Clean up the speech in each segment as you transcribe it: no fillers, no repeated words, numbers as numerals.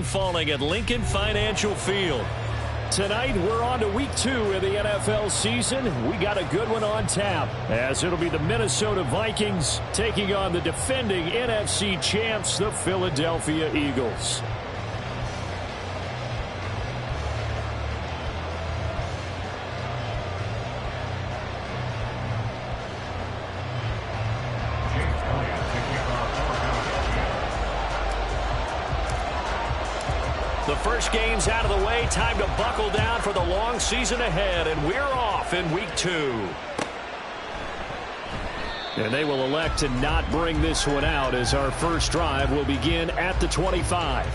falling at Lincoln Financial Field. Tonight, we're on to week 2 of the NFL season. We got a good one on tap, as it'll be the Minnesota Vikings taking on the defending NFC champs, the Philadelphia Eagles. The first game's out of the way. Time to buckle down for the long season ahead, and we're off in week 2. And they will elect to not bring this one out, as our first drive will begin at the 25.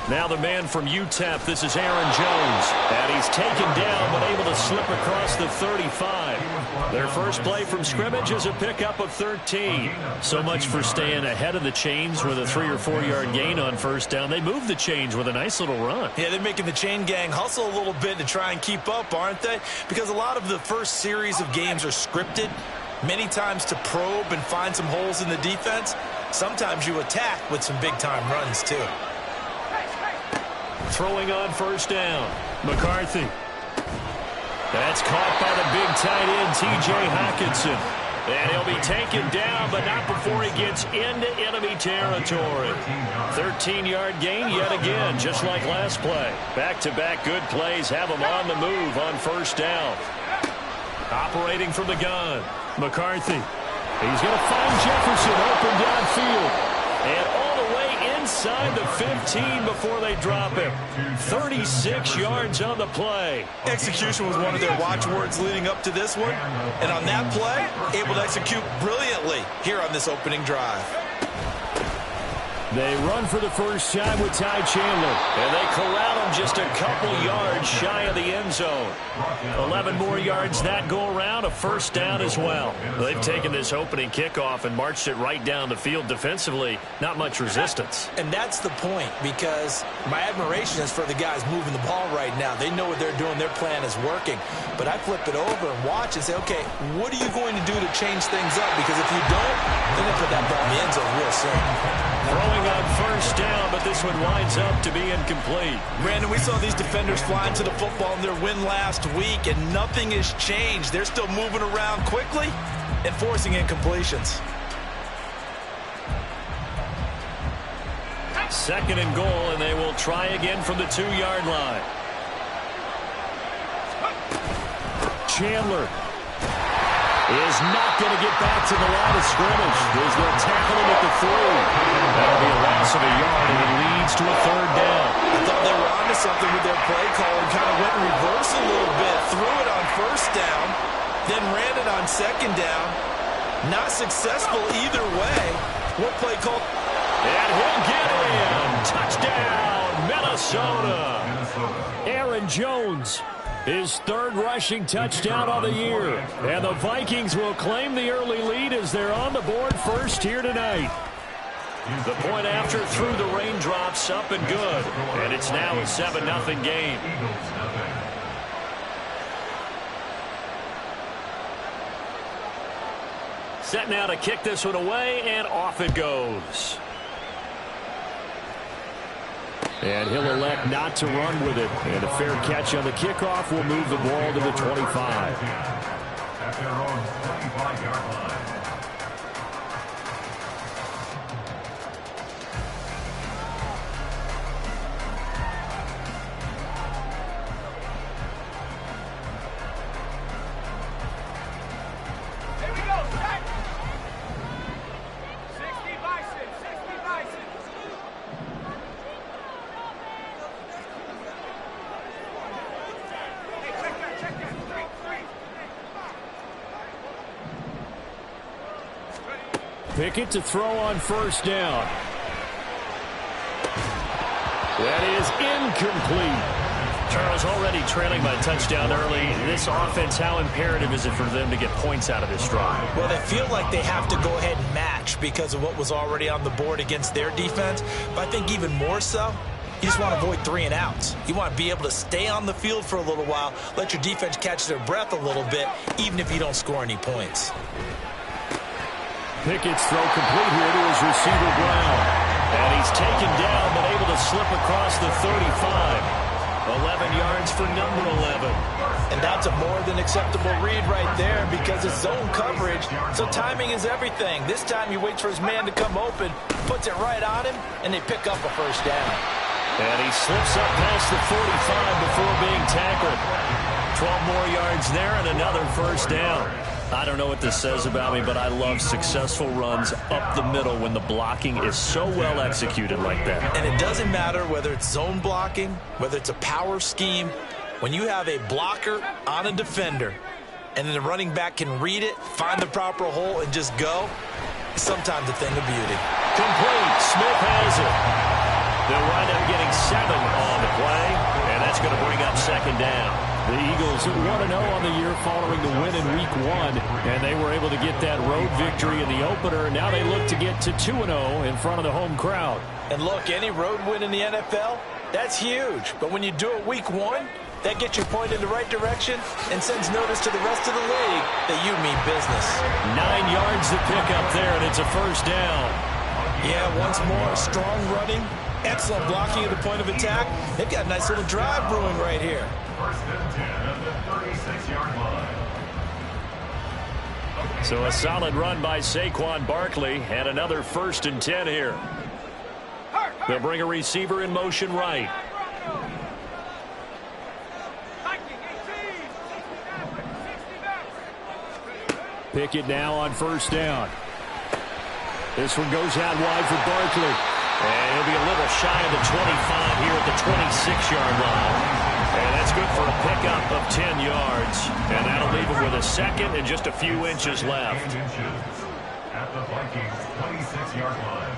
Now the man from UTEP, this is Aaron Jones. And he's taken down, but able to slip across the 35. Their first play from scrimmage is a pickup of 13. So much for staying ahead of the chains with a 3 or 4 yard gain on first down. They moved the chains with a nice little run. Yeah, they're making the chain gang hustle a little bit to try and keep up, aren't they? Because a lot of the first series of games are scripted, many times to probe and find some holes in the defense. Sometimes you attack with some big-time runs, too. Throwing on first down. McCarthy. That's caught by the big tight end, T.J. Hockenson. And he'll be taken down, but not before he gets into enemy territory. 13-yard gain yet again, just like last play. Back-to-back good plays have him on the move on first down. Operating from the gun. McCarthy. He's going to find Jefferson open downfield. And all the way inside the 15 before they drop him. 36 yards on the play. Execution was one of their watchwords leading up to this one. And on that play, able to execute brilliantly here on this opening drive. They run for the first time with Ty Chandler. And they corral him just a couple yards shy of the end zone. 11 more yards that go around, a first down as well. They've taken this opening kickoff and marched it right down the field defensively. Not much resistance. And that's the point, because my admiration is for the guys moving the ball right now. They know what they're doing. Their plan is working. But I flip it over and watch and say, okay, what are you going to do to change things up? Because if you don't, they're going to put that ball in the end zone real soon. Throwing on first down, but this one winds up to be incomplete. Brandon, we saw these defenders flying to the football in their win last week, and nothing has changed. They're still moving around quickly and forcing incompletions. Second and goal, and they will try again from the 2-yard line. Chandler is not going to get back to the line of scrimmage. They'll tackle him at the 3. That'll be a loss of a yard, and it leads to a third down. I thought they were onto something with their play call and kind of went in reverse a little bit. Threw it on first down, then ran it on second down. Not successful either way. What play call? And he'll get in. Touchdown, Minnesota. Aaron Jones, his third rushing touchdown of the year. And the Vikings will claim the early lead as they're on the board first here tonight. The point after through the raindrops, up and good. And it's now a 7-0 game. Set now to kick this one away, and off it goes. And he'll elect not to run with it. And a fair catch on the kickoff will move the ball to the 25. At their own 25-yard line. Pickett to throw on first down. That is incomplete. Charles, already trailing by a touchdown early. This offense, how imperative is it for them to get points out of this drive? Well, they feel like they have to go ahead and match because of what was already on the board against their defense. But I think even more so, you just want to avoid 3 and outs. You want to be able to stay on the field for a little while, let your defense catch their breath a little bit, even if you don't score any points. Pickett's throw complete here to his receiver, Brown. And he's taken down, but able to slip across the 35. 11 yards for number 11. And that's a more than acceptable read right there because it's zone coverage, so timing is everything. This time he waits for his man to come open, puts it right on him, and they pick up a first down. And he slips up past the 45 before being tackled. 12 more yards there and another first down. I don't know what this says about me, but I love successful runs up the middle when the blocking is so well executed like that. And it doesn't matter whether it's zone blocking, whether it's a power scheme. When you have a blocker on a defender and then the running back can read it, find the proper hole, and just go, it's sometimes a thing of beauty. Complete. Smith has it. They'll wind up getting 7 on the play, and that's going to bring up second down. The Eagles 1-0 on the year following the win in Week 1, and they were able to get that road victory in the opener. Now they look to get to 2-0 in front of the home crowd. And look, any road win in the NFL, that's huge. But when you do it Week 1, that gets your point in the right direction and sends notice to the rest of the league that you mean business. 9 yards to pick up there, and it's a first down. Yeah, once more, strong running, excellent blocking at the point of attack. They've got a nice little drive brewing right here. First and 10 at the 36-yard line. So a solid run by Saquon Barkley and another first and 10 here. They'll bring a receiver in motion right. Pickett now on first down. This one goes out wide for Barkley. And he'll be a little shy of the 25 here at the 26-yard line. And that's good for a pickup of 10 yards. And that'll leave him with a second and just a few inches left. At the Vikings 26-yard line.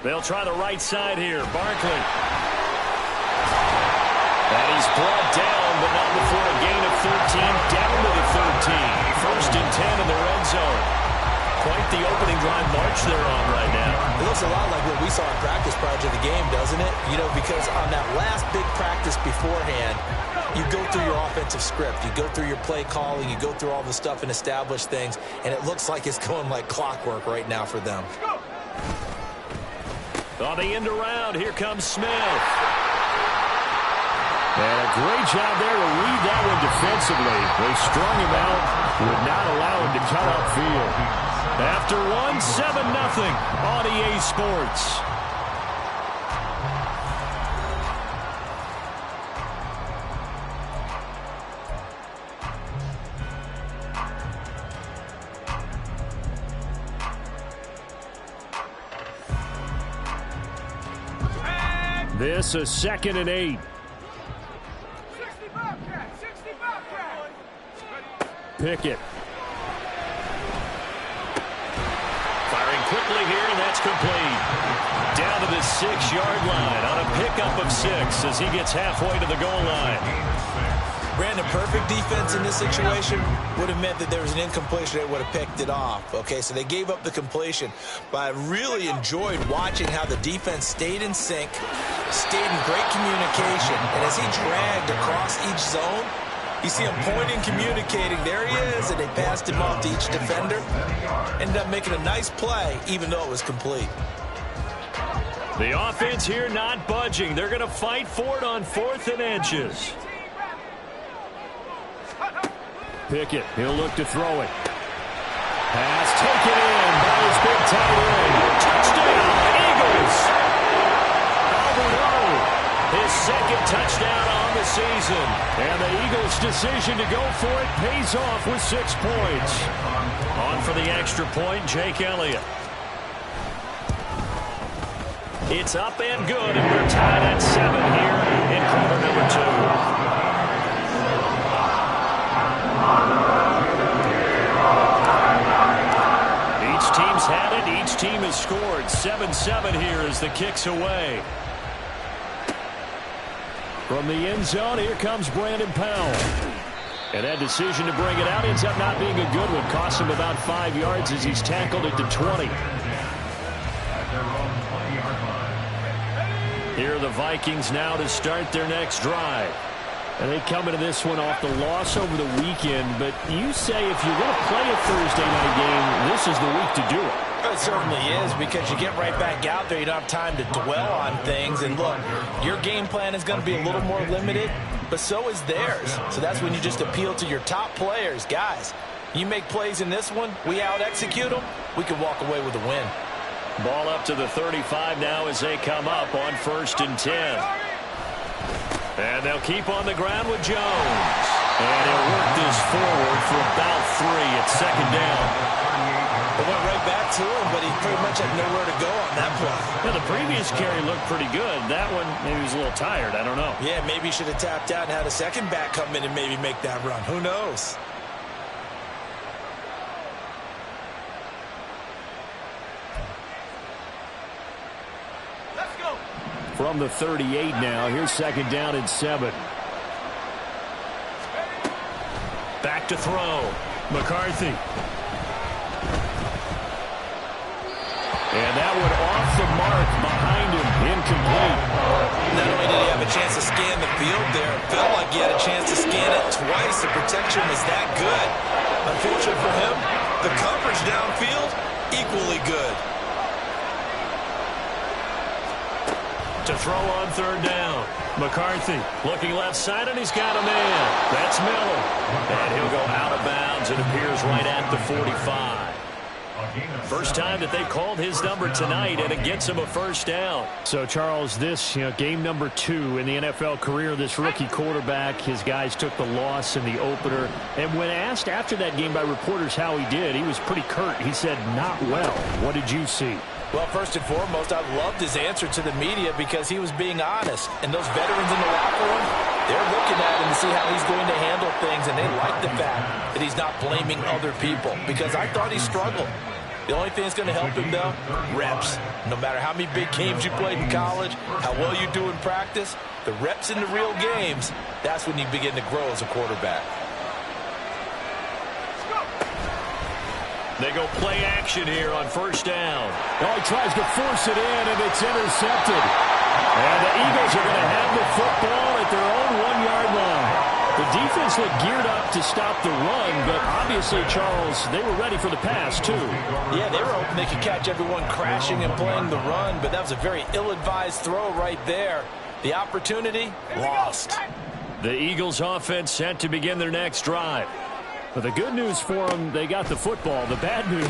They'll try the right side here. Barkley. And he's brought down, but not before a gain of 13, down to the 13. First and 10 in the red zone. Quite the opening drive march they're on right now. It looks a lot like what we saw in practice prior to the game, doesn't it? You know, because on that last big practice beforehand, you go through your offensive script. You go through your play calling. You go through all the stuff and establish things. And it looks like it's going like clockwork right now for them. On the end around, here comes Smith. And a great job there to read that one defensively. They strung him out, would not allow him to cut upfield. After 1-7-0 on EA Sports. This is 2nd and 8. Pickett. Firing quickly here, and that's complete. Down to the 6-yard line on a pickup of 6 as he gets halfway to the goal line. Brandon, perfect defense in this situation would have meant that there was an incompletion. They would have picked it off. Okay, so they gave up the completion. But I really enjoyed watching how the defense stayed in sync, stayed in great communication. And as he dragged across each zone, you see him pointing, communicating. There he is, and they passed him off to each defender. Ended up making a nice play, even though it was complete. The offense here not budging. They're going to fight for it on 4th and inches. Pickett, he'll look to throw it. Pass taken in by his big tight end. Touchdown, Eagles! Alvarado, his 2nd touchdown on the season. And the Eagles' decision to go for it pays off with 6 points. On for the extra point, Jake Elliott. It's up and good, and we're tied at 7 here in quarter number 2. each team has scored. 7-7 here as the kick's away. From the end zone, here comes Brandon Powell. And that decision to bring it out ends up not being a good one. Costs him about 5 yards as he's tackled at the 20. Here are the Vikings now to start their next drive. And they come into this one off the loss over the weekend. But you say if you're going to play a Thursday night game, this is the week to do it. It certainly is, because you get right back out there. You don't have time to dwell on things. And look, your game plan is going to be a little more limited, but so is theirs. So that's when you just appeal to your top players. Guys, you make plays in this one, we out-execute them, we can walk away with a win. Ball up to the 35 now as they come up on 1st and 10. And they'll keep on the ground with Jones. And he'll work this forward for about 3 at 2nd down. It went right back to him, but he pretty much had nowhere to go on that play. Yeah, the previous carry looked pretty good. That one, maybe he was a little tired. I don't know. Yeah, maybe he should have tapped out and had a second back come in and maybe make that run. Who knows? Let's go. From the 38 now, here's 2nd down and 7. Back to throw. McCarthy. And that one off the mark behind him. Incomplete. Not only did he have a chance to scan the field there, it felt like he had a chance to scan it twice. The protection was that good. Unfortunate for him, the coverage downfield, equally good. To throw on 3rd down. McCarthy looking left side, and he's got a man. That's Miller. And he'll go out of bounds. It appears right at the 45. First time that they called his number tonight, and it gets him a 1st down. So, Charles, this, game number 2 in the NFL career, this rookie quarterback, his guys took the loss in the opener. And when asked after that game by reporters how he did, he was pretty curt. He said, not well. What did you see? Well, first and foremost, I loved his answer to the media because he was being honest. And those veterans in the locker room, they're looking at him to see how he's going to handle things, and they like the fact that he's not blaming other people, because I thought he struggled. The only thing that's going to help him, though, reps. No matter how many big games you played in college, how well you do in practice, the reps in the real games, that's when you begin to grow as a quarterback. They go play action here on 1st down. Oh, he tries to force it in, and it's intercepted. And the Eagles are going to have the football at their own 1-yard line. The defense looked geared up to stop the run, but obviously, Charles, they were ready for the pass, too. Yeah, they were hoping they could catch everyone crashing and playing the run, but that was a very ill-advised throw right there. The opportunity, lost. The Eagles offense set to begin their next drive. But the good news for them, they got the football. The bad news,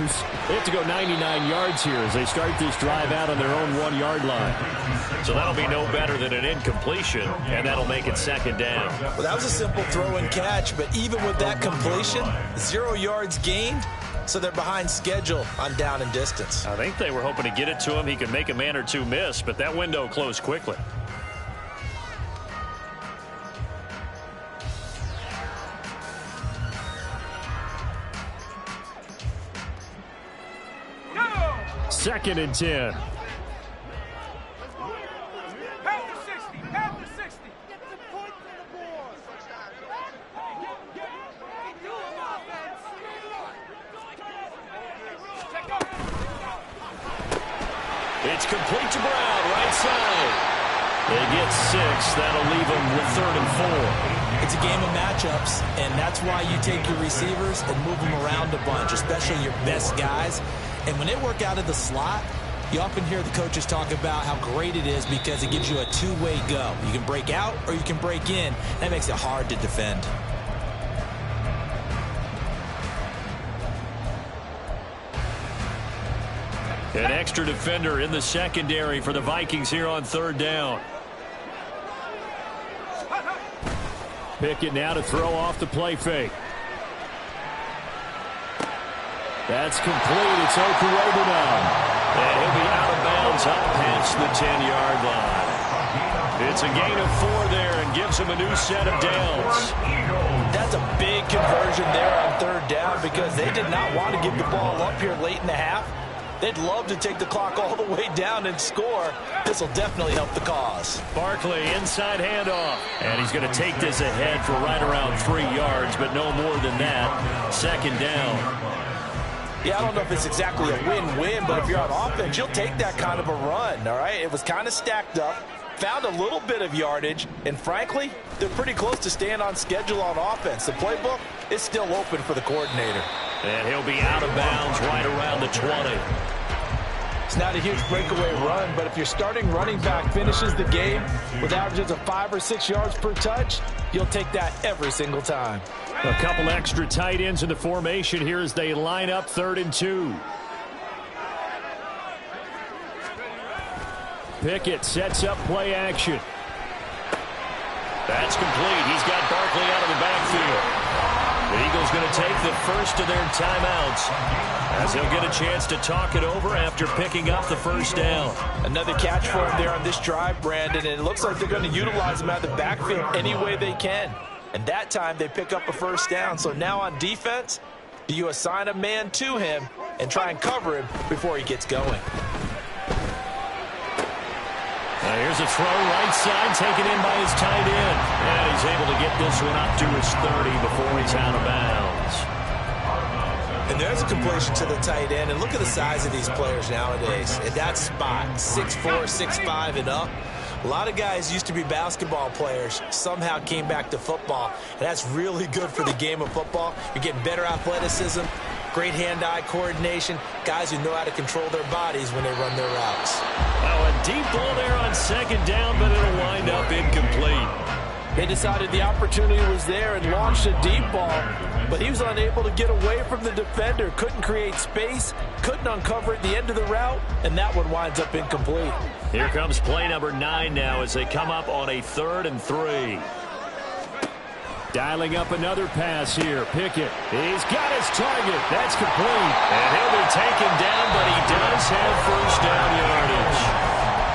they have to go 99 yards here as they start this drive out on their own 1-yard line. So that'll be no better than an incompletion, and that'll make it 2nd down. Well, that was a simple throw and catch, but even with that completion, 0 yards gained, so they're behind schedule on down and distance. I think they were hoping to get it to him. He could make a man or two miss, but that window closed quickly. Second and 10. It's complete to Brown, right side. They get 6. That'll leave them with 3rd and 4. It's a game of matchups, and that's why you take your receivers and move them around a bunch, especially your best guys. And when they work out of the slot, you often hear the coaches talk about how great it is because it gives you a two-way go. You can break out or you can break in. That makes it hard to defend. An extra defender in the secondary for the Vikings here on 3rd down. Pickett now to throw off the play fake. That's complete. It's Okuwebe now. And he'll be out of bounds up past the 10-yard line. It's a gain of 4 there and gives him a new set of downs. That's a big conversion there on 3rd down because they did not want to give the ball up here late in the half. They'd love to take the clock all the way down and score. This will definitely help the cause. Barkley, inside handoff. And he's going to take this ahead for right around 3 yards, but no more than that. Second down. Yeah, I don't know if it's exactly a win-win, but if you're on offense, you'll take that kind of a run, all right? It was kind of stacked up, found a little bit of yardage, and frankly, they're pretty close to staying on schedule on offense. The playbook is still open for the coordinator. And he'll be out of bounds right around the 20. It's not a huge breakaway run, but if your starting running back finishes the game with averages of 5 or 6 yards per touch, you'll take that every single time. A couple extra tight ends in the formation here as they line up 3rd and 2. Pickett sets up play action. That's complete. He's got Barkley out of the backfield. The Eagles going to take the first of their timeouts as he'll get a chance to talk it over after picking up the first down. Another catch for him there on this drive, Brandon, and it looks like they're going to utilize him out of the backfield any way they can. And that time they pick up a first down. So now on defense, do you assign a man to him and try and cover him before he gets going? Here's a throw right side taken in by his tight end. And he's able to get this one up to his 30 before he's out of bounds. And there's a completion to the tight end. And look at the size of these players nowadays. At that spot, 6'4", 6'5", and up. A lot of guys used to be basketball players, somehow came back to football. And that's really good for the game of football. You're getting better athleticism, great hand-eye coordination, guys who know how to control their bodies when they run their routes. Now a deep ball there on second down, but it'll wind up incomplete. They decided the opportunity was there and launched a deep ball, but he was unable to get away from the defender, couldn't create space, couldn't uncover at the end of the route, and that one winds up incomplete. Here comes play number 9 now as they come up on a 3rd and 3. Dialing up another pass here. Pickett, he's got his target. That's complete. And he'll be taken down, but he does have first down yardage.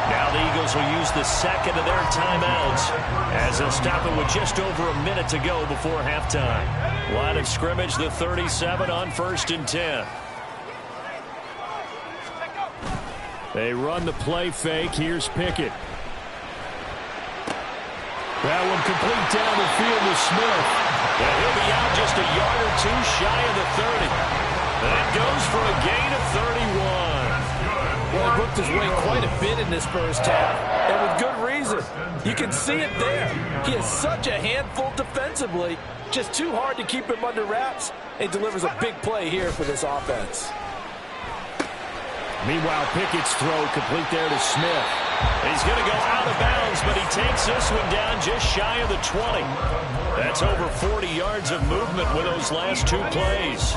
Now the Eagles will use the second of their timeouts as they'll stop it with just over a minute to go before halftime. Line of scrimmage, the 37 on 1st and 10. They run the play fake. Here's Pickett. That one complete down the field to Smith. And he'll be out just a yard or two shy of the 30. That goes for a gain of 31. Well, he worked his way quite a bit in this first half, and with good reason. You can see it there. He is such a handful defensively, just too hard to keep him under wraps. He delivers a big play here for this offense. Meanwhile, Pickett's throw complete there to Smith. He's going to go out of bounds, but he takes this one down just shy of the 20. That's over 40 yards of movement with those last 2 plays.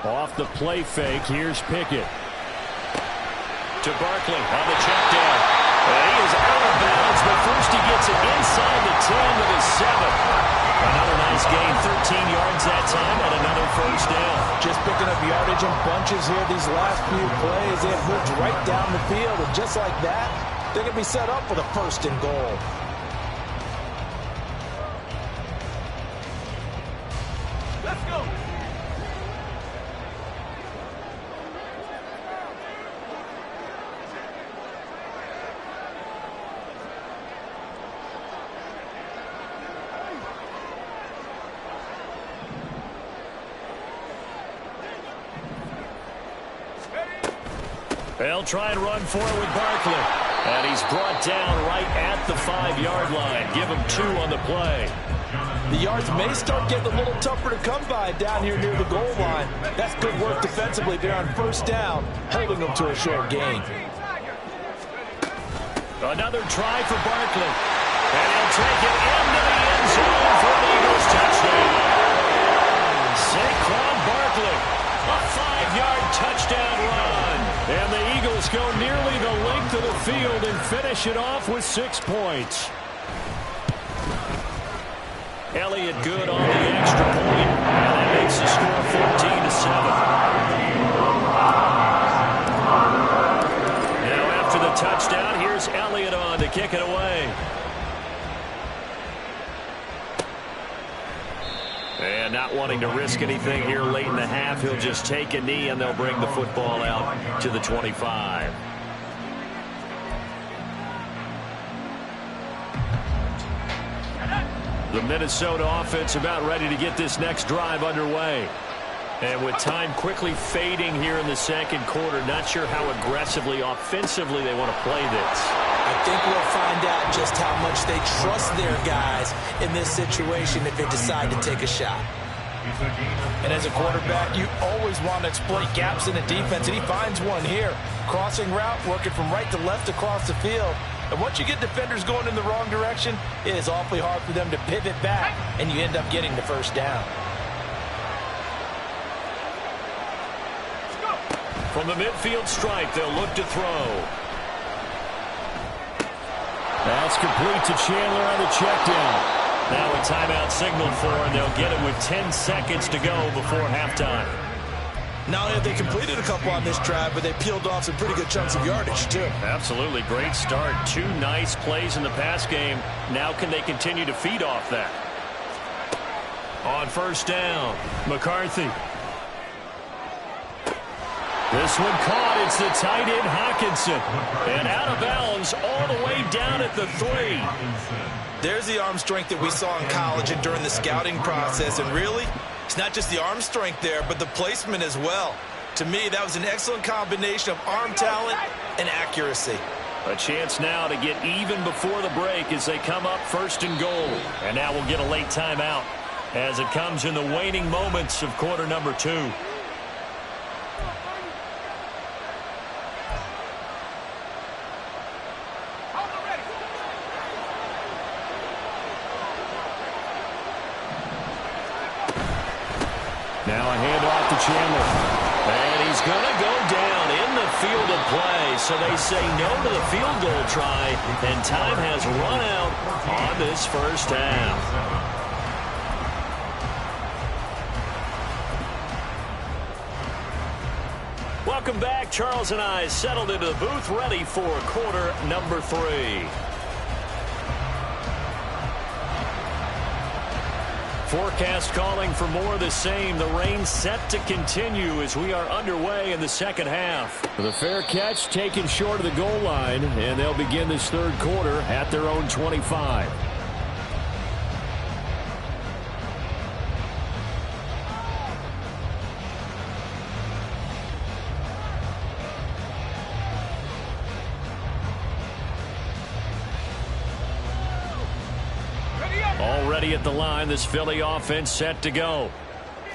Off the play fake, here's Pickett. To Barkley on the check down. And he is out of bounds, but first he gets it inside the 10 to the 7. Another nice gain, 13 yards that time, and another first down. Just picking up yardage in bunches here these last few plays. They have moved right down the field, and just like that, they're going to be set up for the 1st and goal. Let's go. They'll try and run for it with Barkley. And he's brought down right at the 5-yard line. Give him 2 on the play. The yards may start getting a little tougher to come by down here near the goal line. That's good work defensively there on 1st down, holding them to a short gain. Another try for Barkley. And he'll take it into the end zone for an Eagles touchdown. Saquon Barkley, a 5-yard touchdown run. And the Eagles go nearly the length of the field and finish it off with 6 points. Elliott good on the extra point, and that makes the score 14-7. Now after the touchdown, here's Elliott on to kick it away. And not wanting to risk anything here late in the half, he'll just take a knee and they'll bring the football out to the 25. The Minnesota offense about ready to get this next drive underway. And with time quickly fading here in the second quarter, not sure how aggressively, offensively they want to play this. I think we'll find out just how much they trust their guys in this situation if they decide to take a shot. And as a quarterback, you always want to exploit gaps in the defense, and he finds one here. Crossing route, working from right to left across the field. And once you get defenders going in the wrong direction, it is awfully hard for them to pivot back, and you end up getting the first down. From the midfield stripe, they'll look to throw. That's complete to Chandler on the check down. Now a timeout signaled for, and they'll get it with 10 seconds to go before halftime. Not only have they completed a couple on this drive, but they peeled off some pretty good chunks of yardage, too. Absolutely. Great start. 2 nice plays in the pass game. Now can they continue to feed off that? On first down, McCarthy. This one caught. It's the tight end, Hockenson. And out of bounds all the way down at the 3. There's the arm strength that we saw in college and during the scouting process. And really, it's not just the arm strength there, but the placement as well. To me, that was an excellent combination of arm talent and accuracy. A chance now to get even before the break as they come up first and goal. And now we'll get a late timeout as it comes in the waning moments of quarter number 2. Now a handoff to Chandler. And he's going to go down in the field of play. So they say no to the field goal try. And time has run out on this first half. Welcome back. Charles and I settled into the booth ready for quarter number 3. Forecast calling for more of the same. The rain set to continue as we are underway in the second half. The fair catch taken short of the goal line, and they'll begin this third quarter at their own 25. Already at the line, this Philly offense set to go.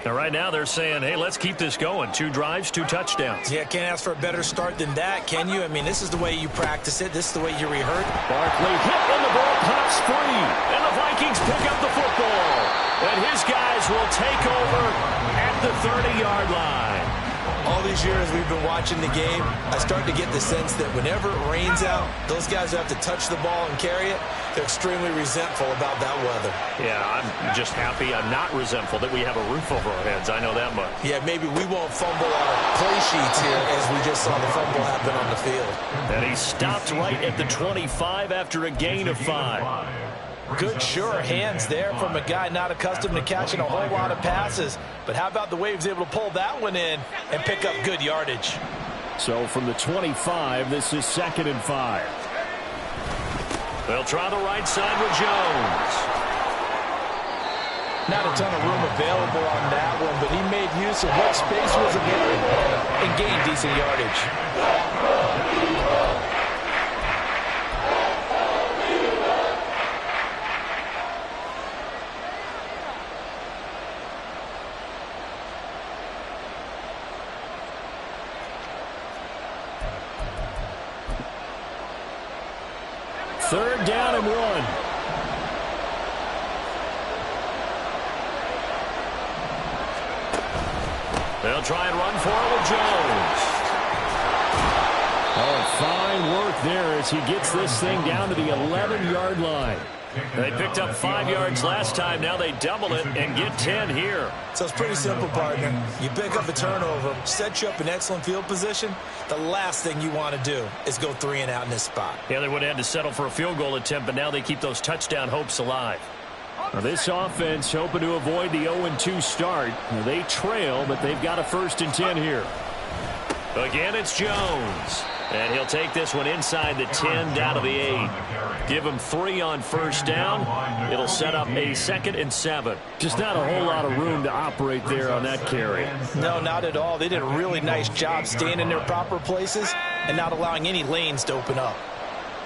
Now, right now they're saying, hey, let's keep this going. 2 drives, 2 touchdowns. Yeah, can't ask for a better start than that, can you? I mean, this is the way you practice it. This is the way you rehearse. Barkley hit, and the ball pops free. And the Vikings pick up the football. And his guys will take over at the 30-yard line. All these years we've been watching the game, I start to get the sense that whenever it rains out, those guys who have to touch the ball and carry it, they're extremely resentful about that weather. Yeah, I'm just happy I'm not resentful that we have a roof over our heads. I know that much. Yeah, maybe we won't fumble our play sheets here as we just saw the fumble happen on the field. And he stopped right at the 25 after a gain of 5. Good, sure hands there from a guy not accustomed to catching a whole lot of passes. But how about the way he was able to pull that one in and pick up good yardage? So from the 25, this is 2nd and 5. They'll try the right side with Jones. Not a ton of room available on that one, but he made use of what space was available and gained decent yardage. Third down and 1. They'll try and run for it with Jones. Oh, fine work there as he gets this thing down to the 11-yard line. They picked up 5 yards last time. Now they double it and get 10 here. So it's pretty simple, partner. You pick up a turnover, set you up in excellent field position. The last thing you want to do is go 3 and out in this spot. Yeah, they would have had to settle for a field goal attempt, but now they keep those touchdown hopes alive. Now this offense hoping to avoid the 0-2 start. They trail, but they've got a 1st and 10 here. Again, it's Jones. And he'll take this one inside the 10 down to the 8. Give him 3 on 1st down. It'll set up a 2nd and 7. Just not a whole lot of room to operate there on that carry. No, not at all. They did a really nice job staying in their proper places and not allowing any lanes to open up.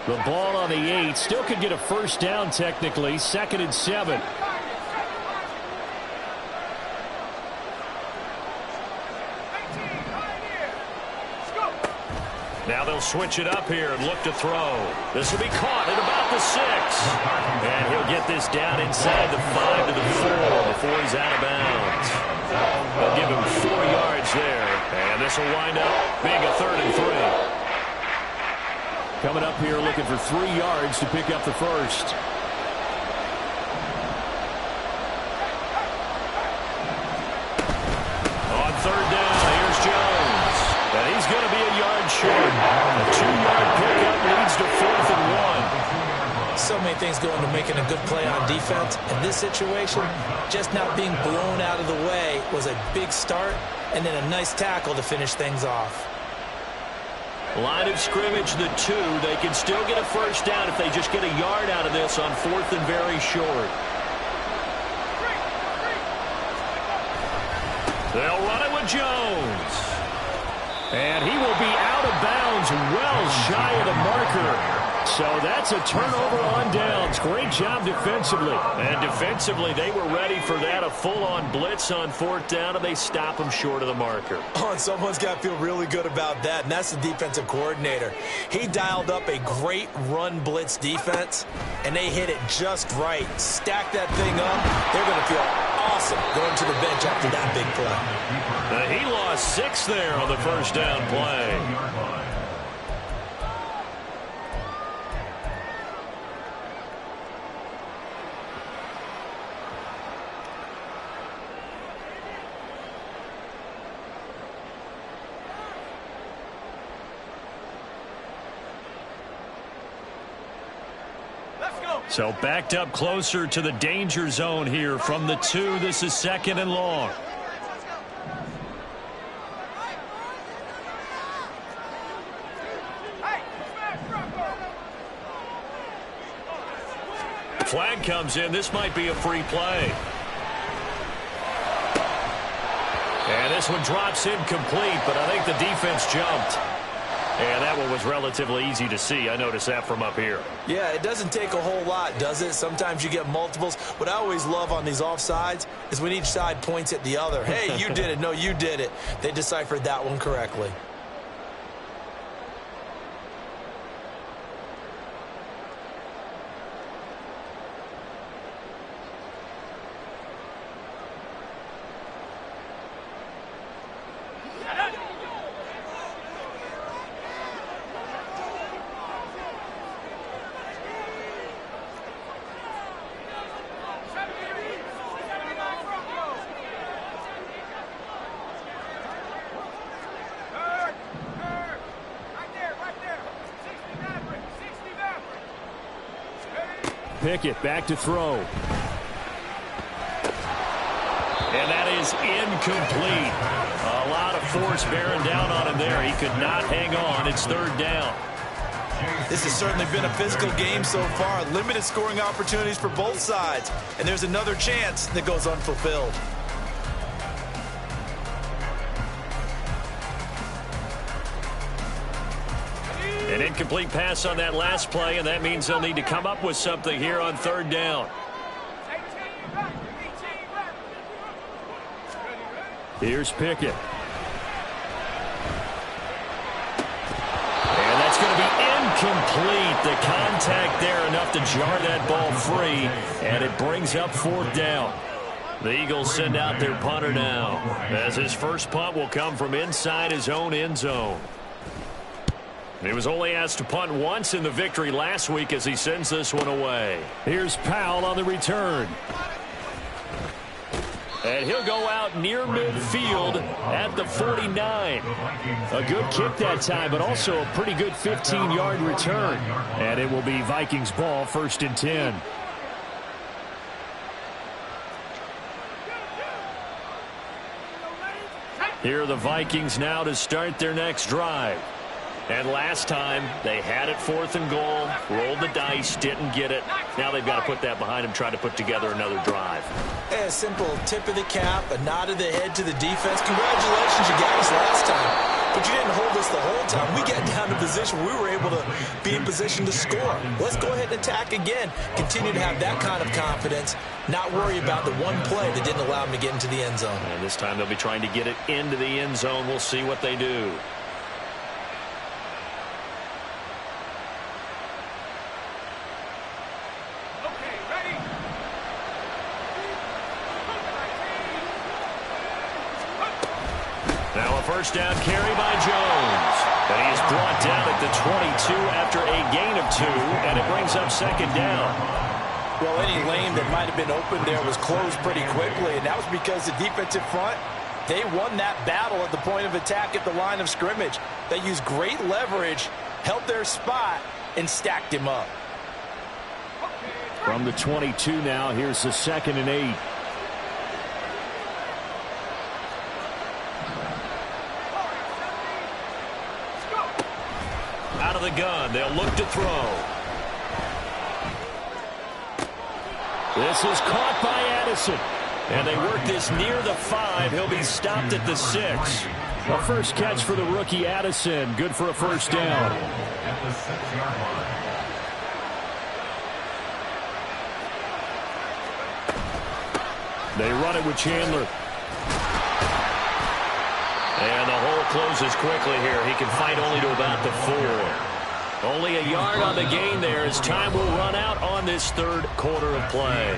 The ball on the 8. Still could get a 1st down technically. 2nd and 7. Now they'll switch it up here and look to throw. This will be caught at about the 6. And he'll get this down inside the 5 to the 4 before he's out of bounds. They'll give him 4 yards there. And this will wind up being a 3rd and 3. Coming up here looking for 3 yards to pick up the 1st. On 3rd down, here's Jones. And he's going to be a yard short. A 2-yard pickup leads to 4th and 1. So many things go into making a good play on defense. In this situation, just not being blown out of the way was a big start, and then a nice tackle to finish things off. Line of scrimmage, the 2. They can still get a 1st down if they just get a yard out of this on 4th and very short. They'll run it with Jones. And he will be out of bounds well shy of the marker. So that's a turnover on downs. Great job defensively. And defensively, they were ready for that. A full-on blitz on 4th down, and they stop him short of the marker. Oh, and someone's got to feel really good about that, and that's the defensive coordinator. He dialed up a great run blitz defense, and they hit it just right. Stack that thing up. They're going to feel awesome going to the bench after that big play. He lost 6 there on the 1st down play. So backed up closer to the danger zone here from the 2. This is 2nd and long. Flag comes in. This might be a free play. And this one drops incomplete, but I think the defense jumped. And that one was relatively easy to see. I noticed that from up here. Yeah, it doesn't take a whole lot, does it? Sometimes you get multiples. What I always love on these offsides is when each side points at the other. Hey, you did it. No, you did it. They deciphered that one correctly. Pickett back to throw. And that is incomplete. A lot of force bearing down on him there. He could not hang on. It's 3rd down. This has certainly been a physical game so far. Limited scoring opportunities for both sides. And there's another chance that goes unfulfilled. An incomplete pass on that last play, and that means they'll need to come up with something here on 3rd down. Here's Pickett. And that's going to be incomplete. The contact there enough to jar that ball free, and it brings up 4th down. The Eagles send out their punter now, as his first punt will come from inside his own end zone. He was only asked to punt once in the victory last week as he sends this one away. Here's Powell on the return. And he'll go out near midfield at the 49. A good kick that time, but also a pretty good 15-yard return. And it will be Vikings ball, 1st and 10. Here are the Vikings now to start their next drive. And last time, they had it 4th and goal, rolled the dice, didn't get it. Now they've got to put that behind them, try to put together another drive. A simple tip of the cap, a nod of the head to the defense. Congratulations, you got us last time. But you didn't hold us the whole time. We got down to position. We were able to be in position to score. Let's go ahead and attack again. Continue to have that kind of confidence. Not worry about the one play that didn't allow them to get into the end zone. And this time they'll be trying to get it into the end zone. We'll see what they do. Now a first down carry by Jones. And he is brought down at the 22 after a gain of 2, and it brings up 2nd down. Well, any lane that might have been open there was closed pretty quickly, and that was because the defensive front, they won that battle at the point of attack at the line of scrimmage. They used great leverage, held their spot, and stacked him up. From the 22 now, here's the 2nd and 8. Out of the gun, they'll look to throw. This is caught by Addison. And they work this near the 5. He'll be stopped at the 6. A first catch for the rookie Addison. Good for a first down. At the 6-yard line. They run it with Chandler. And the hole closes quickly here. He can fight only to about the 4. Only a yard on the gain there as time will run out on this 3rd quarter of play.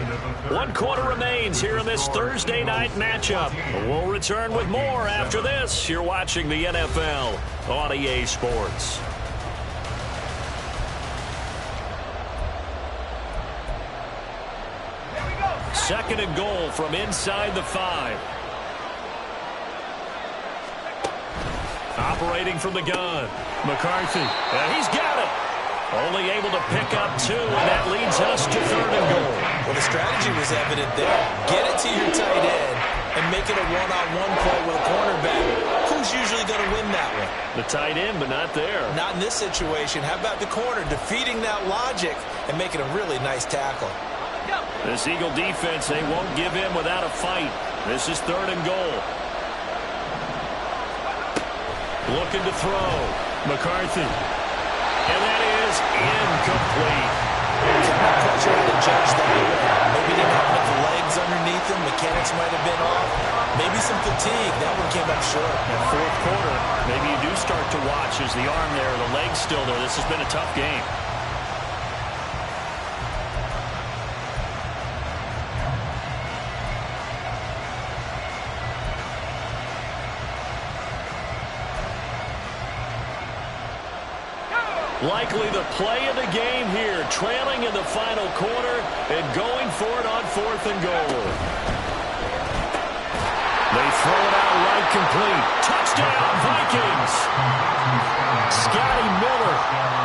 1 quarter remains here in this Thursday night matchup. We'll return with more after this. You're watching the NFL on EA Sports. Second and goal from inside the 5. Operating from the gun, McCarthy, and he's got it. Only able to pick up 2, and that leads us to 3rd and goal. Well, the strategy was evident there. Get it to your tight end and make it a one-on-one play with a cornerback. Who's usually going to win that one? The tight end, but not there. Not in this situation. How about the corner defeating that logic and making a really nice tackle? This Eagle defense, they won't give in without a fight. This is 3rd and goal. Looking to throw. McCarthy. And that is incomplete. I'm not quite sure how to judge that. Maybe didn't have enough legs underneath him. Mechanics might have been off. Maybe some fatigue. That one came up short. In 4th quarter, maybe you do start to watch as the arm there, the leg's still there. This has been a tough game. Likely the play of the game here, trailing in the final quarter and going for it on 4th and goal. They throw it out right complete. Touchdown, Vikings. Scotty Miller,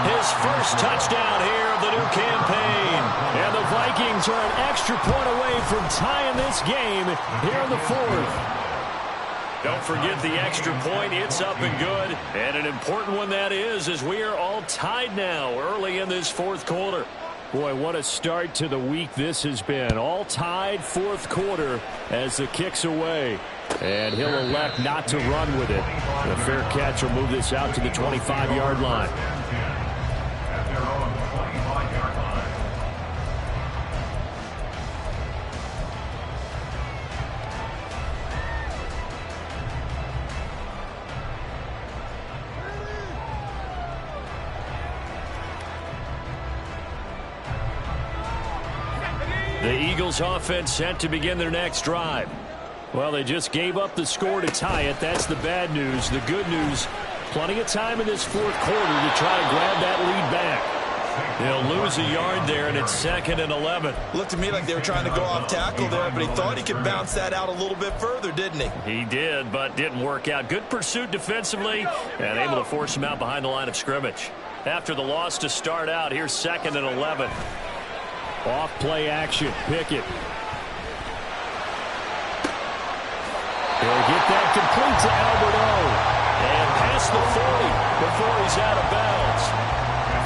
his first touchdown here of the new campaign. And the Vikings are an extra point away from tying this game here in the 4th. Don't forget the extra point. It's up and good. And an important one that is, as we are all tied now early in this 4th quarter. Boy, what a start to the week this has been. All tied 4th quarter as the kick's away. And he'll elect not to run with it. The fair catch will move this out to the 25-yard line. The Eagles offense set to begin their next drive. Well, they just gave up the score to tie it. That's the bad news. The good news, plenty of time in this 4th quarter to try to grab that lead back. They'll lose a yard there, and it's 2nd and 11. Looked to me like they were trying to go off tackle there, but he thought he could bounce that out a little bit further, didn't he? He did, but didn't work out. Good pursuit defensively and able to force him out behind the line of scrimmage. After the loss to start out, here's 2nd and 11. Off play action. Pickett. He'll get that complete to Alberto. And past the 40 before he's out of bounds.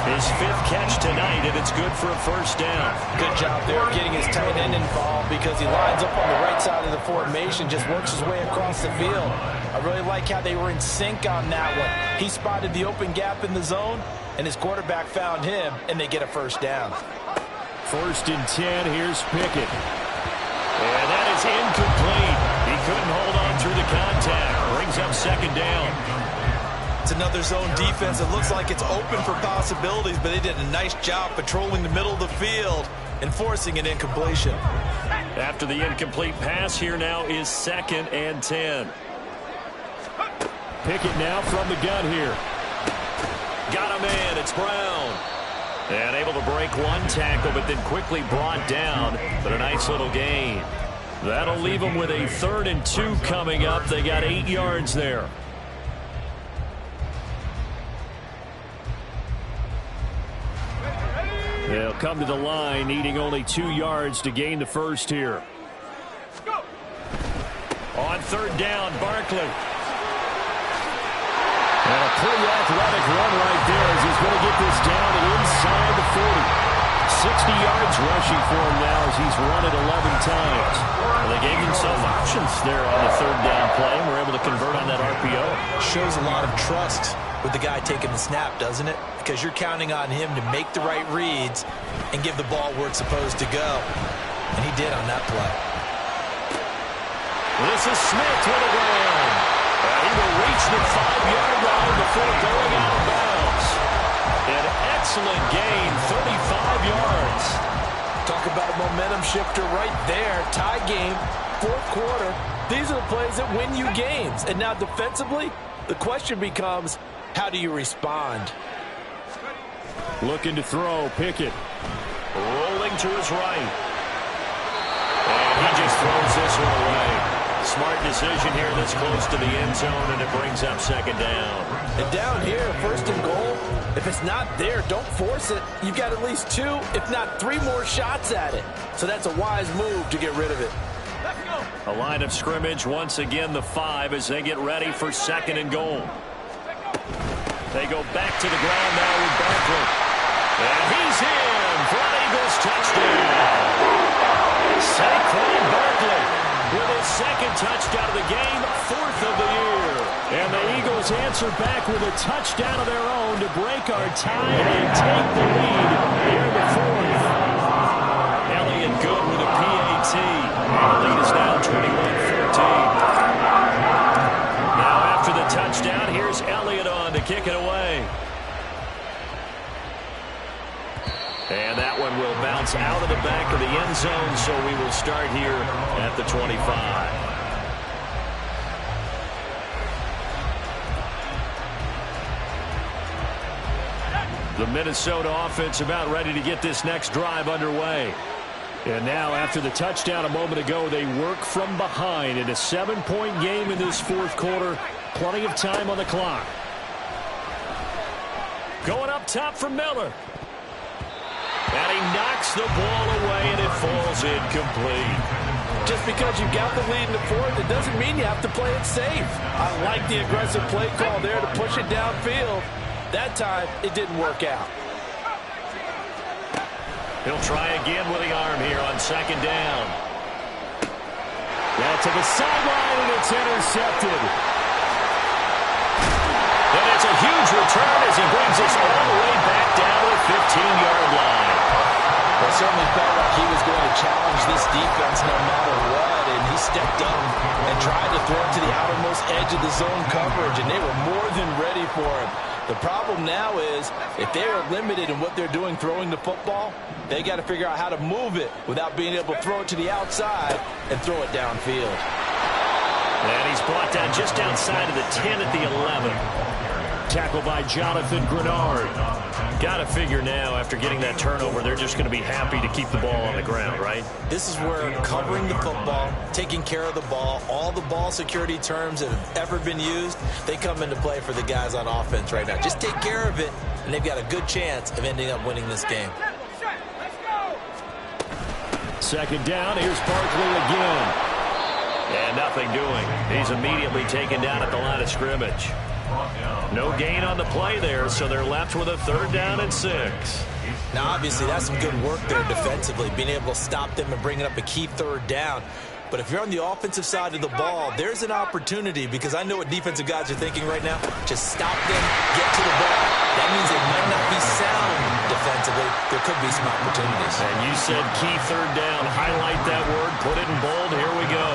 His 5th catch tonight, and it's good for a first down. Good job there getting his tight end involved because he lines up on the right side of the formation, just works his way across the field. I really like how they were in sync on that one. He spotted the open gap in the zone, and his quarterback found him, and they get a first down. 1st and 10, here's Pickett. And that is incomplete. He couldn't hold on through the contact. Brings up 2nd down. It's another zone defense. It looks like it's open for possibilities, but they did a nice job patrolling the middle of the field and forcing an incompletion. After the incomplete pass, here now is 2nd and 10. Pickett now from the gun here. Got a man. It's Brown. And able to break one tackle, but then quickly brought down. But a nice little gain. That'll leave them with a 3rd and 2 coming up. They got 8 yards there. They'll come to the line, needing only 2 yards to gain the first here. On 3rd down, Barkley. And a pretty athletic run right there as he's going to get this down and inside the 40. 60 yards rushing for him now as he's run it 11 times. Well, they gave himself options there on the 3rd down play and were able to convert on that RPO. Shows a lot of trust with the guy taking the snap, doesn't it? Because you're counting on him to make the right reads and give the ball where it's supposed to go. And he did on that play. This is Smith to the ground. He will reach the 5-yard line before going out of bounds. An excellent gain, 35 yards. Talk about a momentum shifter right there. Tie game, 4th quarter. These are the plays that win you games. And now defensively, the question becomes, how do you respond? Looking to throw, Pickett. Rolling to his right. And he just throws this one away. Smart decision here this close to the end zone, and it brings up 2nd down. And down here, 1st and goal, if it's not there, don't force it. You've got at least 2, if not 3 more shots at it. So that's a wise move to get rid of it. A line of scrimmage, once again the 5 as they get ready for 2nd and goal. They go back to the ground now with Barkley. And he's in for an Eagles touchdown. Saquon Barkley with his 2nd touchdown of the game, 4th of the year. And the Eagles answer back with a touchdown of their own to break our tie and take the lead here in the 4th. Elliott good with a PAT. And the lead is now 21-14. Now after the touchdown, here's Elliott on to kick it away. And that one will bounce out of the back of the end zone, so we will start here at the 25. The Minnesota offense about ready to get this next drive underway. And now after the touchdown a moment ago, they work from behind in a 7-point game in this 4th quarter. Plenty of time on the clock. Going up top for Miller. And he knocks the ball away, and it falls incomplete. Just because you've got the lead in the 4th, it doesn't mean you have to play it safe. I like the aggressive play call there to push it downfield. That time, it didn't work out. He'll try again with the arm here on 2nd down. Yeah, to the sideline, and it's intercepted. And it's a huge return as he brings us all the way back down to the 15-yard line. Well, certainly felt like he was going to challenge this defense no matter what, and he stepped up and tried to throw it to the outermost edge of the zone coverage, and they were more than ready for him. The problem now is if they are limited in what they're doing throwing the football, they got to figure out how to move it without being able to throw it to the outside and throw it downfield. And he's brought down just outside of the 10 at the 11. Tackle by Jonathan Grenard. Got to figure now, after getting that turnover, they're just going to be happy to keep the ball on the ground, right? This is where covering the football, taking care of the ball, all the ball security terms that have ever been used, they come into play for the guys on offense right now. Just take care of it, and they've got a good chance of ending up winning this game. 2nd down, here's Barkley again. And nothing nothing doing. He's immediately taken down at the line of scrimmage. No gain on the play there, so they're left with a 3rd down and 6. Now, obviously, that's some good work there defensively, being able to stop them and bringing up a key 3rd down. But if you're on the offensive side of the ball, there's an opportunity, because I know what defensive guys are thinking right now. Just stop them, get to the ball. That means they might not be sound defensively. There could be some opportunities. And you said key 3rd down. Highlight that word, put it in bold. Here we go.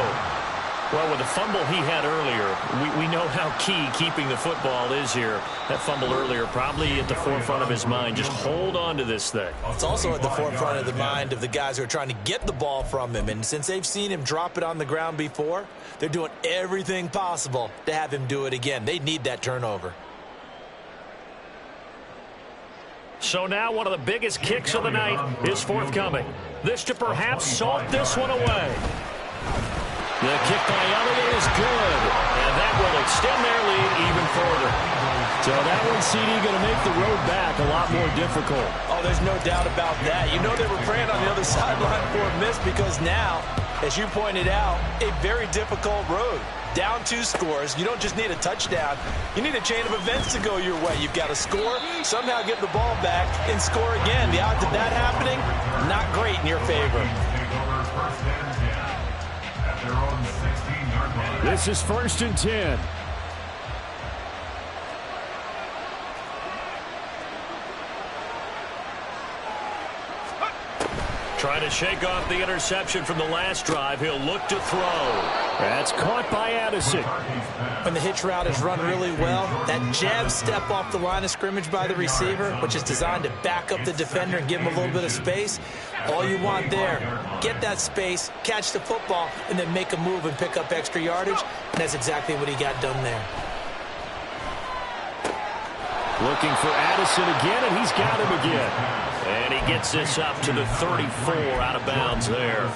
Well, with the fumble he had earlier, we know how key keeping the football is here. That fumble earlier probably at the forefront of his mind. Just hold on to this thing. It's also at the forefront of the mind of the guys who are trying to get the ball from him. And since they've seen him drop it on the ground before, they're doing everything possible to have him do it again. They need that turnover. So now one of the biggest kicks of the night is forthcoming. This to perhaps salt this one away. The kick by Elliott is good, and that will extend their lead even further. So that one, CD, going to make the road back a lot more difficult. Oh, there's no doubt about that. You know they were praying on the other sideline for a miss, because now, as you pointed out, a very difficult road. Down 2 scores. You don't just need a touchdown. You need a chain of events to go your way. You've got to score, somehow get the ball back, and score again. The odds of that happening, not great in your favor. This is 1st and 10. Trying to shake off the interception from the last drive. He'll look to throw. That's caught by Addison. When the hitch route is run really well, that jab step off the line of scrimmage by the receiver, which is designed to back up the defender and give him a little bit of space, all you want there, get that space, catch the football, and then make a move and pick up extra yardage. And that's exactly what he got done there. Looking for Addison again, and he's got him again. And he gets this up to the 34, out of bounds there.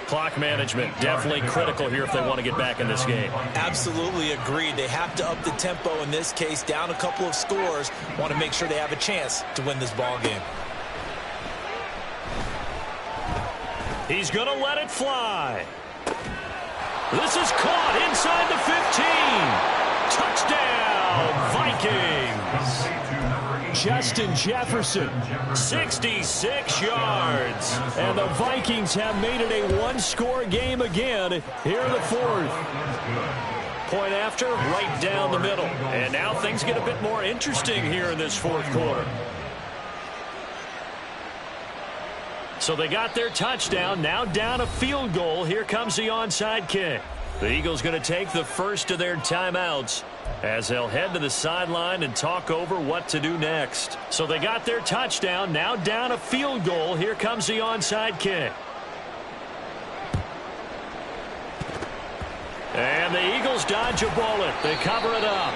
Clock management definitely critical here if they want to get back in this game. Absolutely agreed. They have to up the tempo in this case, down a couple of scores. Want to make sure they have a chance to win this ball game. He's going to let it fly. This is caught inside the 15. Touchdown, Vikings. Justin Jefferson. 66 yards. And the Vikings have made it a 1-score game again here in the 4th. Point after, right down the middle. And now things get a bit more interesting here in this 4th quarter. So they got their touchdown, now down a field goal. Here comes the onside kick. The Eagles going to take the first of their timeouts as they'll head to the sideline and talk over what to do next. So they got their touchdown, now down a field goal. Here comes the onside kick. And the Eagles dodge a bullet. They cover it up.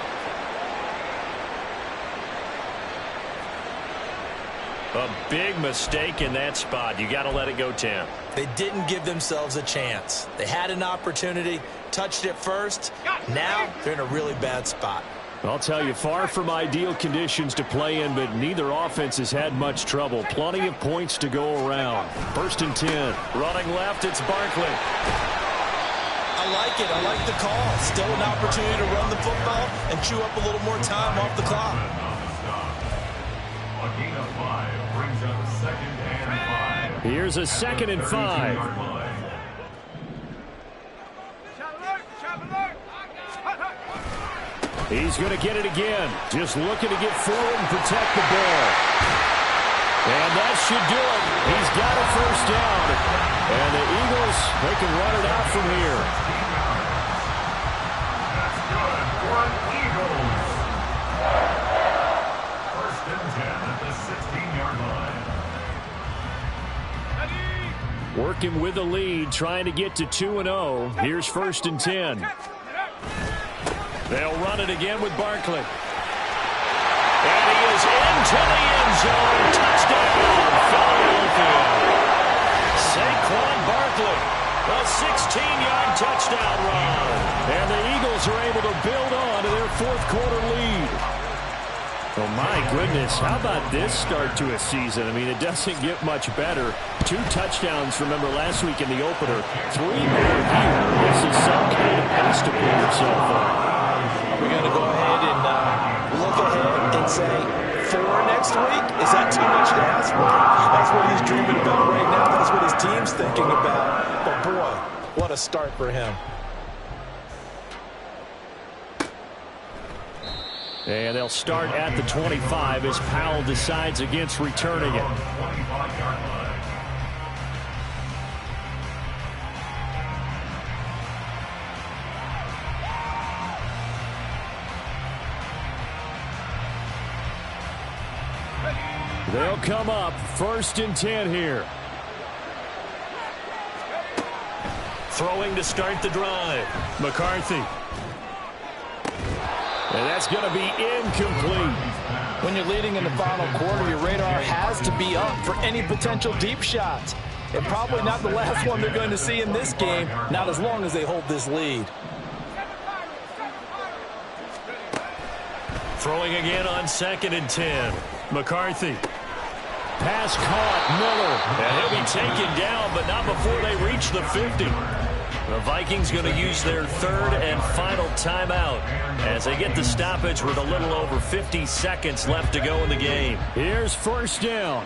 A big mistake in that spot. You got to let it go, Tim. They didn't give themselves a chance. They had an opportunity, touched it first. Now they're in a really bad spot. I'll tell you, far from ideal conditions to play in, but neither offense has had much trouble. Plenty of points to go around. 1st and 10. Running left, it's Barkley. I like it. I like the call. Still an opportunity to run the football and chew up a little more time off the clock. A gain of 5 brings up 2nd and 5. Here's a 2nd and 5. He's going to get it again. Just looking to get forward and protect the ball. And that should do it. He's got a 1st down. And the Eagles, they can run it out from here. That's good for Eagles. 1st and 10 at the 16-yard line. Working with the lead, trying to get to 2-0. Here's 1st and 10. They'll run it again with Barkley. And he is into the end zone. Touchdown, Philadelphia. Saquon Barkley, a 16-yard touchdown run. And the Eagles are able to build on to their 4th quarter lead. Oh, my goodness. How about this start to a season? I mean, it doesn't get much better. 2 touchdowns, remember, last week in the opener. 3 more here. This is some has to pull himself up. Are we going to go ahead and look ahead and say 4 next week? Is that too much to ask for? That's what he's dreaming about right now. That's what his team's thinking about. But boy, what a start for him. And they'll start at the 25 as Powell decides against returning it. They'll come up 1st and 10 here. Throwing to start the drive. McCarthy. And that's going to be incomplete. When you're leading in the final quarter, your radar has to be up for any potential deep shots. And probably not the last one they're going to see in this game, not as long as they hold this lead. Throwing again on 2nd and 10. McCarthy. Pass caught, Miller. And he'll be taken down, but not before they reach the 50. The Vikings going to use their 3rd and final timeout as they get the stoppage with a little over 50 seconds left to go in the game. Here's 1st down.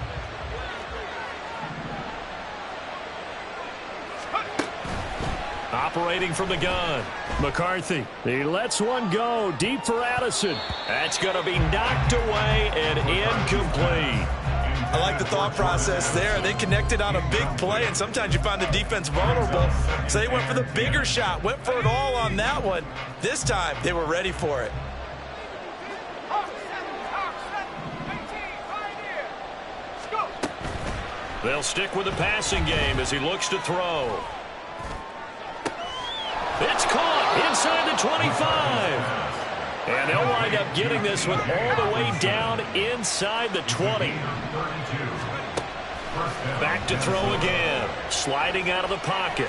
Operating from the gun. McCarthy. He lets one go deep for Addison. That's going to be knocked away and incomplete. I like the thought process there. They connected on a big play, and sometimes you find the defense vulnerable. So they went for the bigger shot, went for it all on that one. This time, they were ready for it. They'll stick with the passing game as he looks to throw. It's caught inside the 25. And they'll wind up getting this one all the way down inside the 20. Back to throw again. Sliding out of the pocket.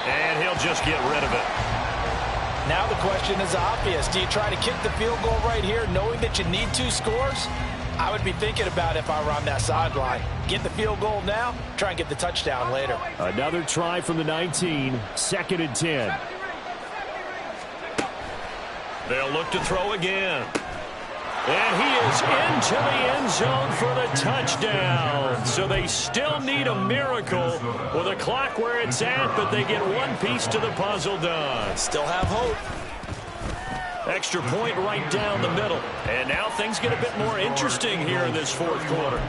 And he'll just get rid of it. Now the question is obvious. Do you try to kick the field goal right here knowing that you need 2 scores? I would be thinking about it if I were on that sideline. Get the field goal now, try and get the touchdown later. Another try from the 19, 2nd and 10. They'll look to throw again. And he is into the end zone for the touchdown. So they still need a miracle with the clock where it's at, but they get one piece to the puzzle done. Still have hope. Extra point right down the middle. And now things get a bit more interesting here in this 4th quarter.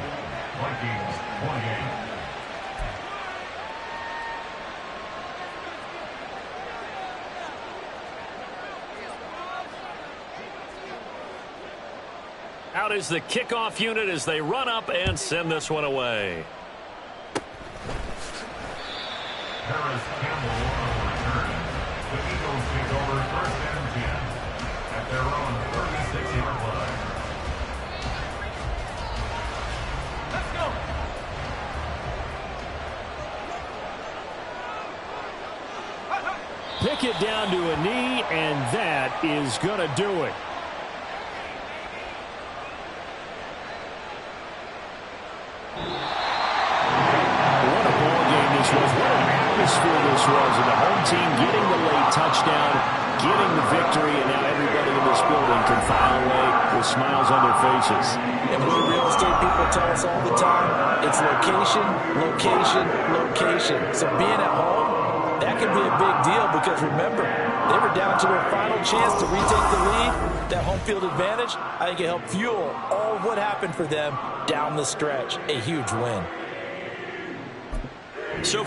Out is the kickoff unit as they run up and send this one away. Harris Campbell on the return. The Eagles take over 1st and 10 at their own 36-yard line. Let's go. Pick it down to a knee, and that is going to do it. This was, and the home team getting the late touchdown, getting the victory, and now everybody in this building can file away with smiles on their faces. And what real estate people tell us all the time, it's location, location, location. So being at home, that can be a big deal because remember, they were down to their final chance to retake the lead. That home field advantage, I think it helped fuel all of what happened for them down the stretch. A huge win. So